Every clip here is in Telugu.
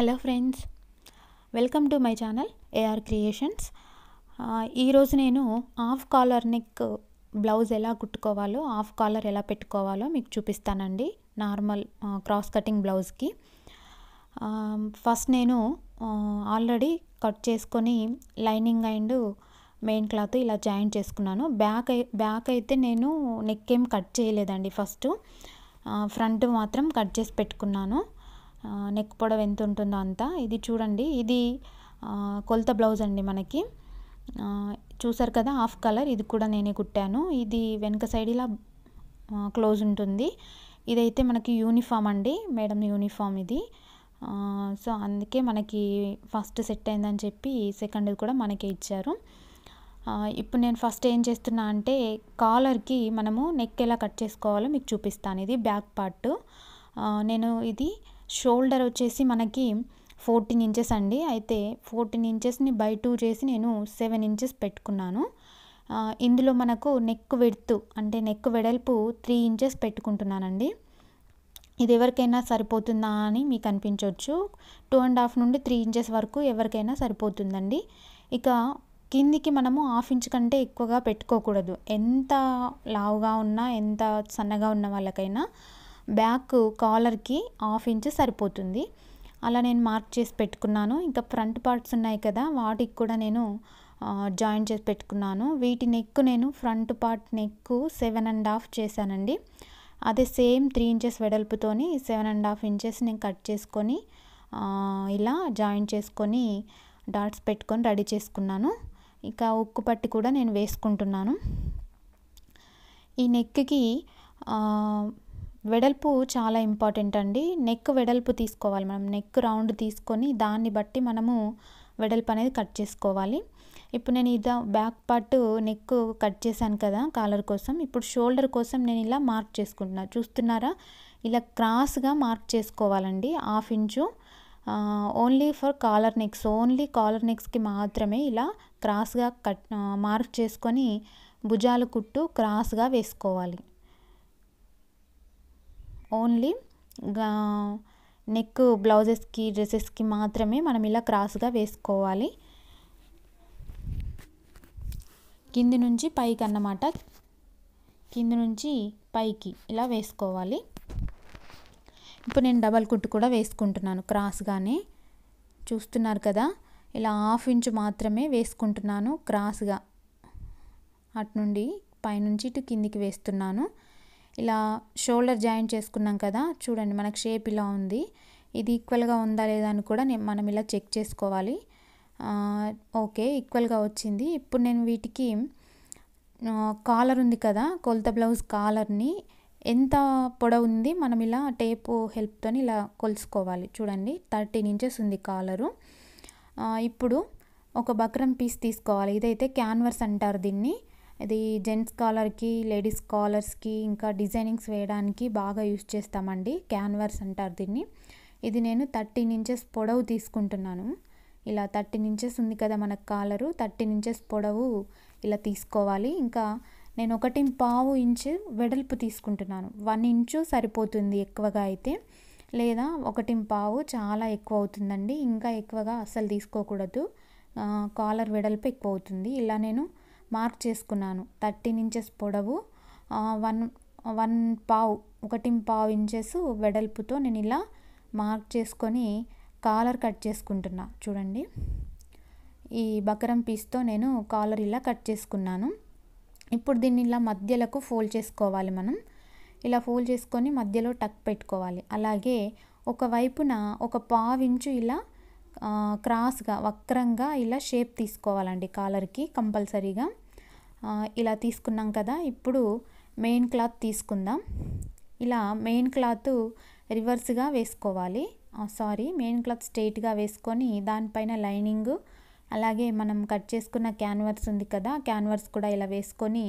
Hello friends, welcome to my channel AR creations. ఈరోజు నేను హాఫ్ కాలర్ నెక్ బ్లౌజ్ ఎలా కుట్టుకోవాలో, హాఫ్ కాలర్ ఎలా పెట్టుకోవాలో మీకు చూపిస్తానండి. నార్మల్ క్రాస్ కటింగ్ బ్లౌజ్కి ఫస్ట్ నేను ఆల్రెడీ కట్ చేసుకొని లైనింగ్ అండ్ మెయిన్ క్లాత్ ఇలా జాయింట్ చేసుకున్నాను. బ్యాక్ అయితే నేను నెక్ ఏం కట్ చేయలేదండి. ఫస్ట్ ఫ్రంట్ మాత్రం కట్ చేసి పెట్టుకున్నాను. నెక్ పొడవు ఎంత ఉంటుందో అంతా. ఇది చూడండి, ఇది కొలత బ్లౌజ్ అండి. మనకి చూసారు కదా హాఫ్ కలర్, ఇది కూడా నేనే కుట్టాను. ఇది వెనక సైడ్ ఇలా క్లోజ్ ఉంటుంది. ఇదైతే మనకి యూనిఫామ్ అండి, మేడం యూనిఫామ్ ఇది. సో అందుకే మనకి ఫస్ట్ సెట్ అయిందని చెప్పి సెకండ్ కూడా మనకే ఇచ్చారు. ఇప్పుడు నేను ఫస్ట్ ఏం చేస్తున్నా అంటే, కాలర్కి మనము నెక్ ఎలా కట్ చేసుకోవాలో మీకు చూపిస్తాను. ఇది బ్యాక్ పార్ట్. నేను ఇది షోల్డర్ వచ్చేసి మనకి 14 ఇంచెస్ అండి. అయితే 14 ఇంచెస్ని బై 2 చేసి నేను 7 ఇంచెస్ పెట్టుకున్నాను. ఇందులో మనకు నెక్ విడ్త్ అంటే నెక్ వెడల్పు 3 ఇంచెస్ పెట్టుకుంటున్నానండి. ఇది ఎవరికైనా సరిపోతుందా అని మీకు అనిపించవచ్చు. 2.5 నుండి 3 ఇంచెస్ వరకు ఎవరికైనా సరిపోతుందండి. ఇక కిందికి మనము 1/2 ఇంచ్ కంటే ఎక్కువగా పెట్టుకోకూడదు. ఎంత లావుగా ఉన్నా, ఎంత సన్నగా ఉన్న వాళ్ళకైనా బ్యాక్ కాలర్కి 1/2 ఇంచ్ సరిపోతుంది. అలా నేను మార్క్ చేసి పెట్టుకున్నాను. ఇంకా ఫ్రంట్ పార్ట్స్ ఉన్నాయి కదా, వాటికి కూడా నేను జాయిన్ చేసి పెట్టుకున్నాను. వీటి నెక్ నేను ఫ్రంట్ పార్ట్ నెక్ 7.5 చేశానండి. అదే సేమ్ 3 ఇంచెస్ వెడల్పుతోని 7.5 ఇంచెస్ నేను కట్ చేసుకొని ఇలా జాయిన్ చేసుకొని డాట్స్ పెట్టుకొని రెడీ చేసుకున్నాను. ఇక ఉక్కు పట్టి కూడా నేను వేసుకుంటున్నాను. ఈ నెక్కి వెడల్పు చాలా ఇంపార్టెంట్ అండి. నెక్ వెడల్పు తీసుకోవాలి మనం. నెక్ రౌండ్ తీసుకొని దాన్ని బట్టి మనము వెడల్పు అనేది కట్ చేసుకోవాలి. ఇప్పుడు నేను ఇది బ్యాక్ పార్ట్ నెక్ కట్ చేశాను కదా కాలర్ కోసం. ఇప్పుడు షోల్డర్ కోసం నేను ఇలా మార్క్ చేసుకుంటున్నా. చూస్తున్నారా, ఇలా క్రాస్గా మార్క్ చేసుకోవాలండి. 1/2 inch only for collar necks. Only collar నెక్స్కి మాత్రమే ఇలా క్రాస్గా మార్క్ చేసుకొని భుజాల కుట్టు క్రాస్గా వేసుకోవాలి. ఓన్లీ నెక్ బ్లౌజెస్కి, డ్రెస్సెస్కి మాత్రమే మనం ఇలా క్రాస్గా వేసుకోవాలి. కింది నుంచి పైకి అన్నమాట. కింది నుంచి పైకి ఇలా వేసుకోవాలి. ఇప్పుడు నేను డబల్ కుట్టు కూడా వేసుకుంటున్నాను క్రాస్గానే. చూస్తున్నారు కదా, ఇలా 1/2 ఇంచ్ మాత్రమే వేసుకుంటున్నాను క్రాస్గా. అటు నుండి పైనుంచి ఇటు కిందికి వేస్తున్నాను. ఇలా షోల్డర్ జాయింట్ చేసుకున్నాం కదా, చూడండి మనకు షేప్ ఇలా ఉంది. ఇది ఈక్వల్గా ఉందా లేదా అని కూడా మనం ఇలా చెక్ చేసుకోవాలి. ఓకే, ఈక్వల్గా వచ్చింది. ఇప్పుడు నేను వీటికి కాలర్ ఉంది కదా, కొలత బ్లౌజ్ కాలర్ని ఎంత పొడవు ఉంది మనం ఇలా టేపు హెల్ప్తో ఇలా కొలుసుకోవాలి. చూడండి 13 ఇంచెస్ ఉంది కాలరు. ఇప్పుడు ఒక బక్రం పీస్ తీసుకోవాలి. ఇదైతే క్యాన్వర్స్ అంటారు దీన్ని. ఇది జెంట్స్ కాలర్కి, లేడీస్ కాలర్స్కి, ఇంకా డిజైనింగ్స్ వేయడానికి బాగా యూజ్ చేస్తామండి. క్యాన్వర్స్ అంటారు దీన్ని. ఇది నేను 13 ఇంచెస్ పొడవు తీసుకుంటున్నాను. ఇలా 13 ఇంచెస్ ఉంది కదా మనకు కాలరు, 13 ఇంచెస్ పొడవు ఇలా తీసుకోవాలి. ఇంకా నేను 1.5 ఇంచు వెడల్పు తీసుకుంటున్నాను. 1 ఇంచు సరిపోతుంది ఎక్కువగా అయితే, లేదా 1.5 చాలా ఎక్కువ అవుతుందండి. ఇంకా ఎక్కువగా అస్సలు తీసుకోకూడదు, కాలర్ వెడల్పు ఎక్కువ అవుతుంది. ఇలా నేను మార్క్ చేసుకున్నాను. 13 ఇంచెస్ పొడవు, 1.5 ఇంచెస్ వెడల్పుతో నేను ఇలా మార్క్ చేసుకొని కాలర్ కట్ చేసుకుంటున్నా. చూడండి, ఈ బకరం పీస్తో నేను కాలర్ ఇలా కట్ చేసుకున్నాను. ఇప్పుడు దీన్ని ఇలా మధ్యలకు ఫోల్డ్ చేసుకోవాలి మనం. ఇలా ఫోల్డ్ చేసుకొని మధ్యలో టక్ పెట్టుకోవాలి. అలాగే ఒకవైపున 1/2 ఇంచు ఇలా క్రాస్గా వక్రంగా ఇలా షేప్ తీసుకోవాలండి కాలర్కి కంపల్సరీగా. ఇలా తీసుకున్నాం కదా, ఇప్పుడు మెయిన్ క్లాత్ తీసుకుందాం. ఇలా మెయిన్ క్లాత్ రివర్స్గా వేసుకోవాలి. మెయిన్ క్లాత్ స్ట్రైట్గా వేసుకొని దానిపైన లైనింగ్, అలాగే మనం కట్ చేసుకున్న క్యాన్వర్స్ ఉంది కదా, క్యాన్వర్స్ కూడా ఇలా వేసుకొని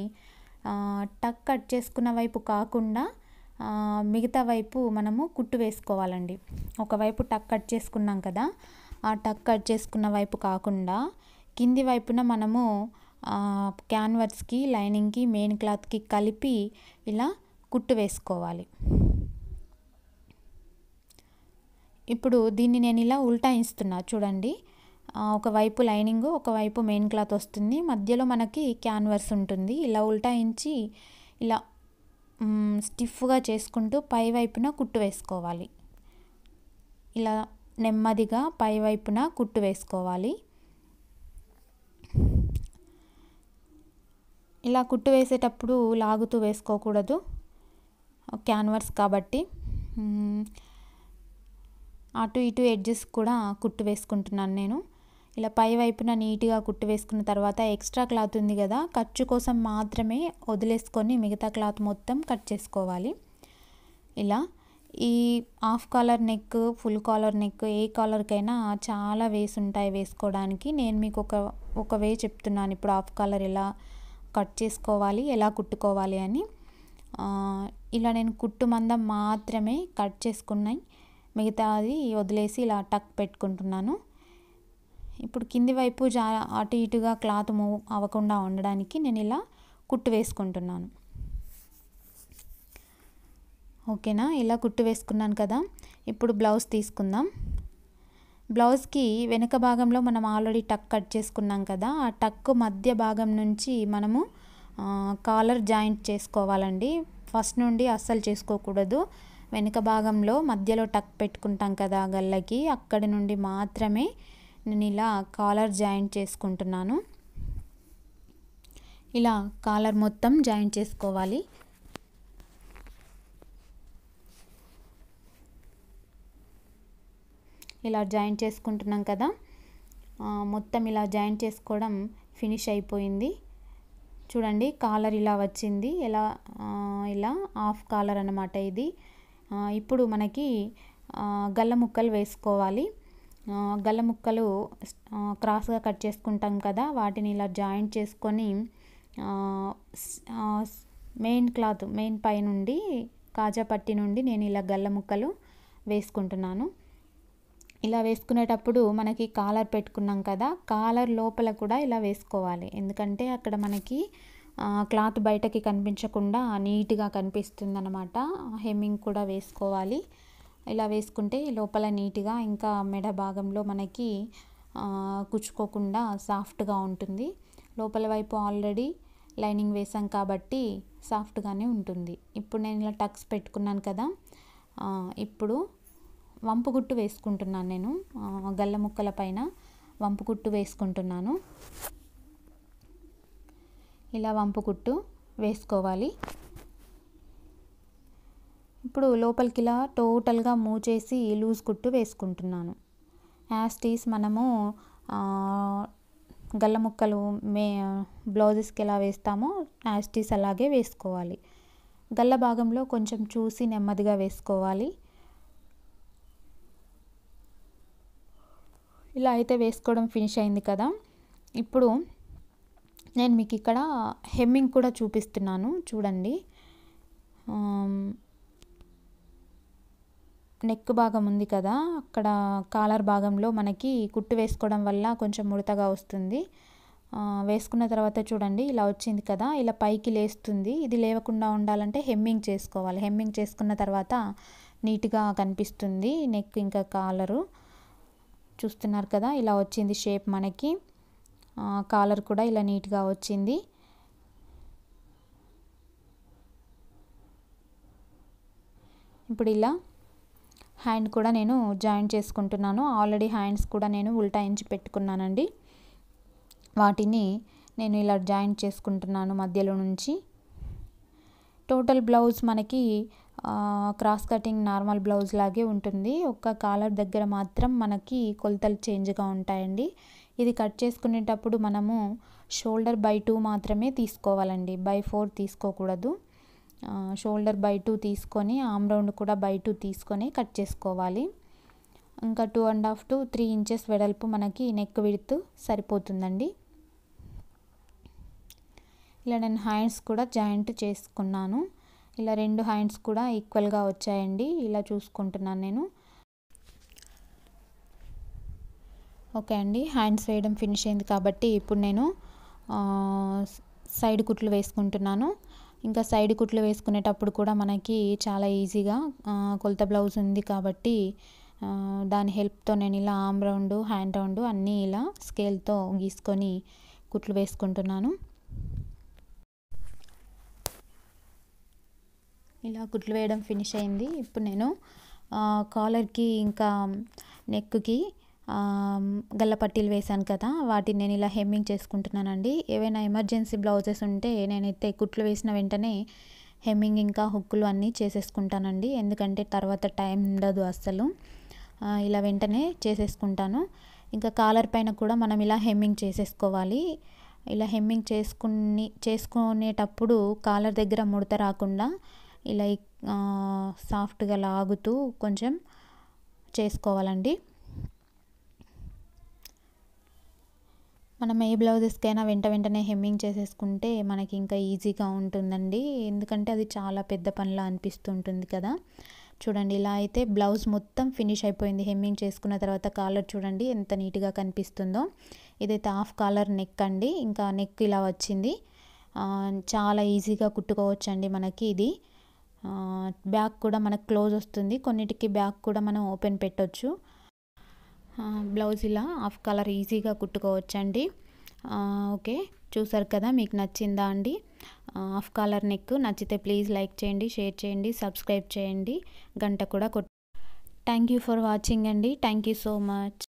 టక్ కట్ చేసుకున్న వైపు కాకుండా మిగతా వైపు మనము కుట్టు వేసుకోవాలండి. ఒకవైపు టక్ కట్ చేసుకున్నాం కదా, ఆ టక్ కట్ చేసుకున్న వైపు కాకుండా కింది వైపున మనము క్యాన్వర్స్కి, లైనింగ్కి, మెయిన్ క్లాత్కి కలిపి ఇలా కుట్టు వేసుకోవాలి. ఇప్పుడు దీన్ని నేను ఇలా ఉల్టాయిస్తున్నా చూడండి. ఒకవైపు లైనింగ్, ఒకవైపు మెయిన్ క్లాత్ వస్తుంది, మధ్యలో మనకి క్యాన్వర్స్ ఉంటుంది. ఇలా ఉల్టాయించి ఇలా స్టిఫ్గా చేసుకుంటూ పై వైపున కుట్టు వేసుకోవాలి. ఇలా నెమ్మదిగా పై వైపున కుట్టు వేసుకోవాలి. ఇలా కుట్టు వేసేటప్పుడు లాగుతూ వేసుకోకూడదు, క్యాన్వర్స్ కాబట్టి. అటు ఇటు ఎడ్జెస్ కూడా కుట్టు వేసుకుంటున్నాను నేను. ఇలా పై వైపున నీట్గా కుట్టు వేసుకున్న తర్వాత ఎక్స్ట్రా క్లాత్ ఉంది కదా, ఖర్చు కోసం మాత్రమే వదిలేసుకొని మిగతా క్లాత్ మొత్తం కట్ చేసుకోవాలి. ఇలా ఈ half collar neck, full collar neck ఏ కాలర్కైనా చాలా వేస్ ఉంటాయి వేసుకోవడానికి. నేను మీకు ఒక వే చెప్తున్నాను ఇప్పుడు హాఫ్ కాలర్ ఎలా కట్ చేసుకోవాలి, ఎలా కుట్టుకోవాలి అని. ఇలా నేను కుట్టు మందం మాత్రమే కట్ చేసుకున్నాయి, మిగతాది వదిలేసి ఇలా టక్ పెట్టుకుంటున్నాను. ఇప్పుడు కింది వైపు అటు ఇటుగా క్లాత్ మూవ్ అవ్వకుండా ఉండడానికి నేను ఇలా కుట్టు వేసుకుంటున్నాను. ఓకేనా, ఇలా కుట్టు వేసుకున్నాను కదా. ఇప్పుడు బ్లౌజ్ తీసుకుందాం. బ్లౌజ్కి వెనుక భాగంలో మనం ఆల్రెడీ టక్ కట్ చేసుకున్నాం కదా, ఆ టక్ మధ్య భాగం నుంచి మనము కాలర్ జాయింట్ చేసుకోవాలండి. ఫస్ట్ నుండి అస్సలు చేసుకోకూడదు. వెనుక భాగంలో మధ్యలో టక్ పెట్టుకుంటాం కదా గల్లకి, అక్కడి నుండి మాత్రమే నేను ఇలా కాలర్ జాయింట్ చేసుకుంటున్నాను. ఇలా కాలర్ మొత్తం జాయింట్ చేసుకోవాలి. ఇలా జాయింట్ చేసుకుంటున్నాం కదా, మొత్తం ఇలా జాయింట్ చేసుకోవడం ఫినిష్ అయిపోయింది. చూడండి కాలర్ ఇలా వచ్చింది, ఇలా హాఫ్ కాలర్ అన్నమాట ఇది. ఇప్పుడు మనకి గల్ల ముక్కలు వేసుకోవాలి. గల్ల ముక్కలు క్రాస్గా కట్ చేసుకుంటాం కదా, వాటిని ఇలా జాయింట్ చేసుకొని మెయిన్ క్లాత్, మెయిన్ పై నుండి కాజా పట్టి నుండి నేను ఇలా గల్ల ముక్కలు వేసుకుంటున్నాను. ఇలా వేసుకునేటప్పుడు మనకి కాలర్ పెట్టుకున్నాం కదా, కాలర్ లోపల కూడా ఇలా వేసుకోవాలి. ఎందుకంటే అక్కడ మనకి క్లాత్ బయటకి కనిపించకుండా నీట్గా కనిపిస్తుంది అన్నమాట. హెమ్మింగ్ కూడా వేసుకోవాలి. ఇలా వేసుకుంటే లోపల నీట్గా, ఇంకా మెడ భాగంలో మనకి కుచ్చుకోకుండా సాఫ్ట్గా ఉంటుంది. లోపల వైపు ఆల్రెడీ లైనింగ్ వేసాం కాబట్టి సాఫ్ట్గానే ఉంటుంది. ఇప్పుడు నేను ఇలా టక్స్ పెట్టుకున్నాను కదా, ఇప్పుడు వంపు కుట్టు వేసుకుంటున్నాను. నేను గల్ల ముక్కల పైన వంపు కుట్టు వేసుకుంటున్నాను. ఇలా వంపు కుట్టు వేసుకోవాలి. ఇప్పుడు లోపలికి ఇలా టోటల్గా మూవ్ చేసి లూజ్ కుట్టు వేసుకుంటున్నాను. యాజ్ టీస్ మనము గల్ల ముక్కలు బ్లౌజెస్కి ఎలా వేస్తామో యాజ్ టీస్ అలాగే వేసుకోవాలి. గల్ల భాగంలో కొంచెం చూసి నెమ్మదిగా వేసుకోవాలి. ఇలా అయితే వేసుకోవడం ఫినిష్ అయింది కదా. ఇప్పుడు నేను మీకు ఇక్కడ హెమ్మింగ్ కూడా చూపిస్తున్నాను చూడండి. నెక్ భాగం ఉంది కదా, అక్కడ కాలర్ భాగంలో మనకి కుట్టు వేసుకోవడం వల్ల కొంచెం ముడతగా వస్తుంది. వేసుకున్న తర్వాత చూడండి ఇలా వచ్చింది కదా, ఇలా పైకి లేస్తుంది. ఇది లేవకుండా ఉండాలంటే హెమ్మింగ్ చేసుకోవాలి. హెమ్మింగ్ చేసుకున్న తర్వాత నీట్గా కనిపిస్తుంది నెక్ ఇంకా కాలరు. చూస్తున్నారు కదా, ఇలా వచ్చింది షేప్ మనకి. కాలర్ కూడా ఇలా నీట్గా వచ్చింది. ఇప్పుడు ఇలా హ్యాండ్ కూడా నేను జాయింట్ చేసుకుంటున్నాను. ఆల్రెడీ హ్యాండ్స్ కూడా నేను ఉల్టాయించి పెట్టుకున్నానండి. వాటిని నేను ఇలా జాయింట్ చేసుకుంటున్నాను మధ్యలో నుంచి. టోటల్ బ్లౌజ్ మనకి క్రాస్ కటింగ్ నార్మల్ బ్లౌజ్ లాగే ఉంటుంది. ఒక్క కాలర్ దగ్గర మాత్రం మనకి కొలతలు చేంజ్గా ఉంటాయండి. ఇది కట్ చేసుకునేటప్పుడు మనము షోల్డర్ బై 2 మాత్రమే తీసుకోవాలండి, బై 4 తీసుకోకూడదు. షోల్డర్ బై 2 తీసుకొని ఆమ్ రౌండ్ కూడా బై 2 తీసుకొని కట్ చేసుకోవాలి. ఇంకా 2.5 to 3 ఇంచెస్ వెడల్పు మనకి నెక్ విడ్త్ సరిపోతుందండి. ఇలా నేను హ్యాండ్స్ కూడా జాయింట్ చేసుకున్నాను. ఇలా 2 హ్యాండ్స్ కూడా ఈక్వల్గా వచ్చాయండి. ఇలా చూసుకుంటున్నాను నేను. ఓకే అండి, హ్యాండ్స్ వేయడం ఫినిష్ అయింది కాబట్టి ఇప్పుడు నేను సైడ్ కుట్లు వేసుకుంటున్నాను. ఇంకా సైడ్ కుట్లు వేసుకునేటప్పుడు కూడా మనకి చాలా ఈజీగా కొలత బ్లౌజ్ ఉంది కాబట్టి దాని హెల్ప్తో నేను ఇలా ఆర్మ్ రౌండ్, హ్యాండ్ రౌండ్ అన్నీ ఇలా స్కేల్తో గీసుకొని కుట్లు వేసుకుంటున్నాను. ఇలా కుట్లు వేయడం ఫినిష్ అయింది. ఇప్పుడు నేను కాలర్కి ఇంకా నెక్కి గల్ల పట్టీలు వేసాను కదా, వాటిని నేను ఇలా హెమ్మింగ్ చేసుకుంటున్నానండి. ఏవైనా ఎమర్జెన్సీ బ్లౌజెస్ ఉంటే నేనైతే కుట్లు వేసిన వెంటనే హెమ్మింగ్ ఇంకా హుక్కులు అన్నీ చేసేసుకుంటానండి. ఎందుకంటే తర్వాత టైం ఉండదు అస్సలు. ఇలా వెంటనే చేసేసుకుంటాను. ఇంకా కాలర్ పైన కూడా మనం ఇలా హెమ్మింగ్ చేసేసుకోవాలి. ఇలా హెమ్మింగ్ చేసుకునేటప్పుడు కాలర్ దగ్గర ముడత రాకుండా ఇలా సాఫ్ట్గా లాగుతూ కొంచెం చేసుకోవాలండి. మనం ఏ బ్లౌజెస్కైనా వెంటనే హెమ్మింగ్ చేసేసుకుంటే మనకి ఇంకా ఈజీగా ఉంటుందండి. ఎందుకంటే అది చాలా పెద్ద పనిలా అనిపిస్తుంటుంది కదా. చూడండి, ఇలా అయితే బ్లౌజ్ మొత్తం ఫినిష్ అయిపోయింది. హెమ్మింగ్ చేసుకున్న తర్వాత కాలర్ చూడండి ఎంత నీట్గా కనిపిస్తుందో. ఇదైతే హాఫ్ కాలర్ నెక్ అండి. ఇంకా నెక్ ఇలా వచ్చింది. చాలా ఈజీగా కుట్టుకోవచ్చండి మనకి ఇది. బ్యాక్ కూడా మనకు క్లోజ్ వస్తుంది. కొన్నిటికి బ్యాక్ కూడా మనం ఓపెన్ పెట్టొచ్చు. బ్లౌజ్ ఇలా హాఫ్ కలర్ ఈజీగా కుట్టుకోవచ్చండి. ఓకే, చూసారు కదా, మీకు నచ్చిందా అండి హాఫ్ కాలర్ నెక్? నచ్చితే ప్లీజ్ లైక్ చేయండి, షేర్ చేయండి, సబ్స్క్రైబ్ చేయండి, గంట కూడా థ్యాంక్ యూ ఫర్ వాచింగ్ అండి. Thank you so much.